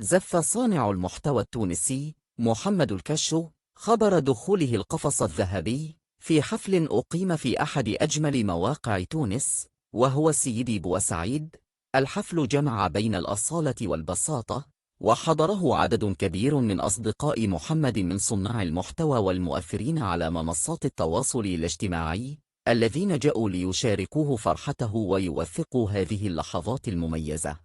زف صانع المحتوى التونسي محمد الكشو خبر دخوله القفص الذهبي في حفل أقيم في أحد أجمل مواقع تونس، وهو سيدي بوسعيد. الحفل جمع بين الأصالة والبساطة، وحضره عدد كبير من أصدقاء محمد من صناع المحتوى والمؤثرين على منصات التواصل الاجتماعي، الذين جاءوا ليشاركوه فرحته ويوثقوا هذه اللحظات المميزة.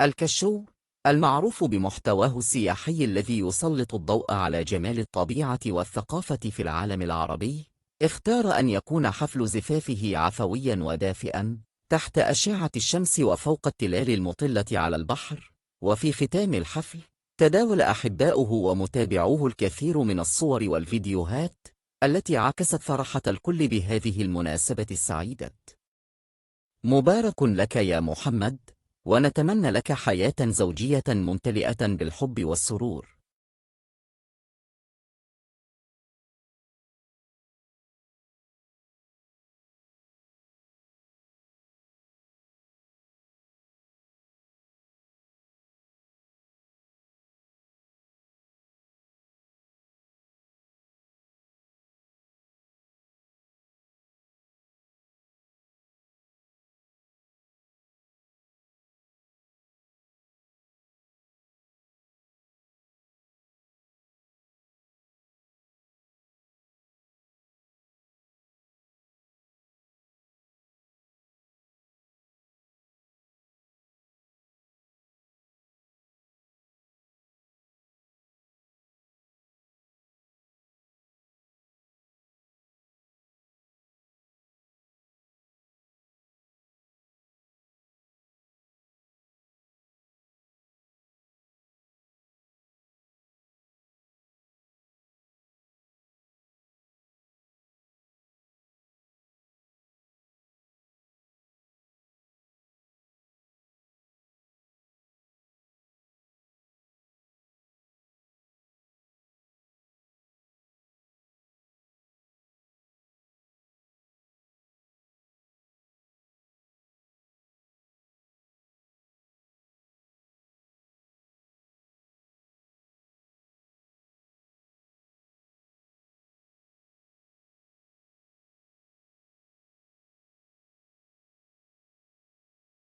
الكشو، المعروف بمحتواه السياحي الذي يسلط الضوء على جمال الطبيعة والثقافة في العالم العربي، اختار أن يكون حفل زفافه عفويا ودافئا تحت أشعة الشمس وفوق التلال المطلة على البحر. وفي ختام الحفل، تداول أحباؤه ومتابعوه الكثير من الصور والفيديوهات التي عكست فرحة الكل بهذه المناسبة السعيدة. مبارك لك يا محمد، ونتمنى لك حياة زوجية ممتلئة بالحب والسرور.